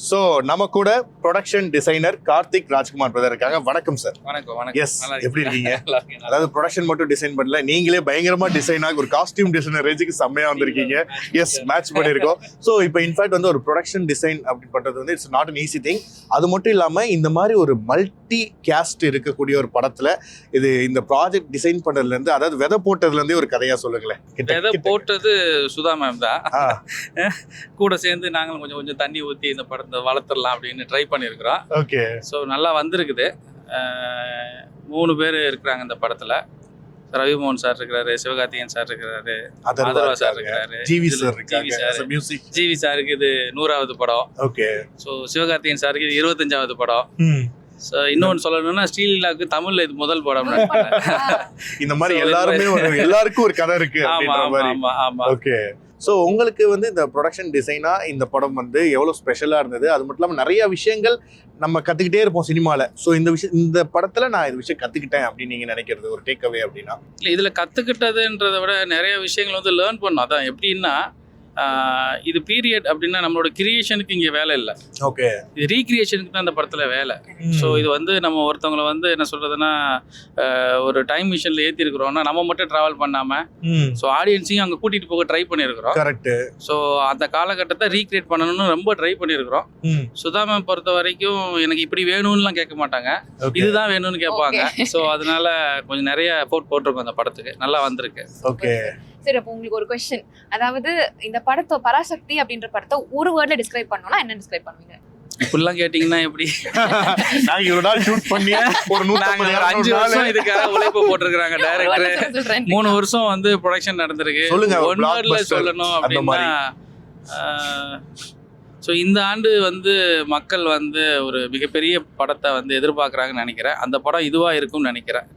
So நம்ம கூட production designer Karthik Rajkumar brother இருக்காங்க. வணக்கம் சார். வணக்கம். எஸ், எப்படி இருக்கீங்க? அதாவது ப்ரொடக்ஷன் மட்டும் டிசைன் பண்ணல, நீங்களே பயங்கரமா டிசைன் ஆகி ஒரு காஸ்டியூம் டிசைனர் ரேஞ்சுக்கு செம்மையா வந்திருக்கீங்க. எஸ், மேட்ச் பண்ணியிருக்கோம். ஸோ இப்போ இன்ஃபேக்ட் வந்து ஒரு ப்ரொடக்ஷன் டிசைன் அப்படின்னு பண்றது வந்து it's not an easy thing. அது மட்டும் இல்லாம இந்த மாதிரி ஒரு மல்டி கேஸ்ட் இருக்கக்கூடிய ஒரு படத்துல இந்த ப்ராஜெக்ட் டிசைன் பண்றதுல இருந்து, அதாவது விதை போட்டதுல இருந்தே ஒரு கதையா சொல்லுங்களேன். விதை போட்டது சுதா மேம் தான். கூட சேர்ந்து நாங்களும் கொஞ்சம் கொஞ்சம் தண்ணி ஊற்றி இந்த படத்தை வளர்த்துடலாம் அப்படின்னு ட்ரை பண்ணியிருக்கிறோம். ஓகே. ஸோ நல்லா வந்திருக்குது. 3 பேர் இருக்கிறாங்க இந்த படத்தில். ரவிமோகன் சார் இருக்கிறாரு, சிவகார்த்திகேயன் சார் இருக்கிறாரு, அதர்வா சார் இருக்கிறாரு, ஜிவி சாருக்கு இது 100வது படம். ஓகே. ஸோ சிவகார்த்திகேயன் சாருக்கு இது 25வது படம். ஸோ இன்னொன்று சொல்லணும்னா ஸ்ரீலீலாவுக்கு தமிழ்ல இது முதல் படம். இந்த மாதிரி எல்லாருக்கும் ஒரு கதை இருக்கு. ஆமா. ஓகே. ஸோ உங்களுக்கு வந்து இந்த ப்ரொடக்ஷன் டிசைனா இந்த படம் வந்து எவ்வளோ ஸ்பெஷலாக இருந்தது? அது மட்டும் இல்லாமல் நிறைய விஷயங்கள் நம்ம கற்றுக்கிட்டே இருப்போம் சினிமாவில். ஸோ இந்த படத்தில் நான் இந்த விஷயம் கற்றுக்கிட்டேன் அப்படின்னு நீங்கள் நினைக்கிறது ஒரு டேக் அவே அப்படின்னா? இல்லை, இதில் கற்றுக்கிட்டதுன்றதை விட நிறைய விஷயங்கள் வந்து லேர்ன் பண்ணோம். அதான் எப்படின்னா, இது பீரியட் அப்படின்னா நம்மளோட கிரியேஷனுக்கு இங்கே வேலை இல்லை. ஓகே. இது ரீக்ரியேஷனுக்கு தான் அந்த படத்தில் வேலை. ஸோ இது வந்து நம்ம ஒருத்தவங்களை வந்து என்ன சொல்கிறதுனா, ஒரு டைம் மிஷினில் ஏற்றிருக்கிறோம்னா நம்ம மட்டும் ட்ராவல் பண்ணாமல் ஸோ ஆடியன்ஸையும் அங்கே கூட்டிகிட்டு போக ட்ரை பண்ணியிருக்கிறோம். கரெக்டு. ஸோ அந்த காலகட்டத்தை ரீக்ரியேட் பண்ணணும்னு ரொம்ப ட்ரை பண்ணியிருக்கிறோம். சுதா மேம் பொறுத்த வரைக்கும் எனக்கு இப்படி வேணும்னுலாம் கேட்க மாட்டாங்க, இதுதான் வேணும்னு கேட்பாங்க. ஸோ அதனால கொஞ்சம் நிறைய எஃபோர்ட் போட்டிருக்கோம் அந்த படத்துக்கு. நல்லா வந்திருக்கு. ஓகே. சரி, அப்போ உங்களுக்கு ஒரு क्वेश्चन. அதாவது இந்த படத்தை பராசக்தி அப்படின்ற படத்தை ஒரு வேர்ட்ல டிஸ்கிரைப் பண்ணனும்னா என்ன டிஸ்கிரைப் பண்ணுவீங்க? இப்படிலாம் கேட்டிங்கன்னா எப்படி? நான் இவ்வளவு நாள் ஷூட் பண்ணி ஒரு 5 வருஷம் இதுக்காக உழைப்பு போட்டிருக்காங்க டைரக்டர். 3 வருஷம் வந்து ப்ரொடக்ஷன் நடந்திருக்கு. ஒன் வேர்ட்ல சொல்லணும் அப்படின்னா, ஸோ இந்த ஆண்டு வந்து மக்கள் வந்து ஒரு மிகப்பெரிய படத்தை வந்து எதிர்பார்க்குறாங்கன்னு நினைக்கிறேன். அந்த படம் இதுவாக இருக்கும்னு நினைக்கிறேன்.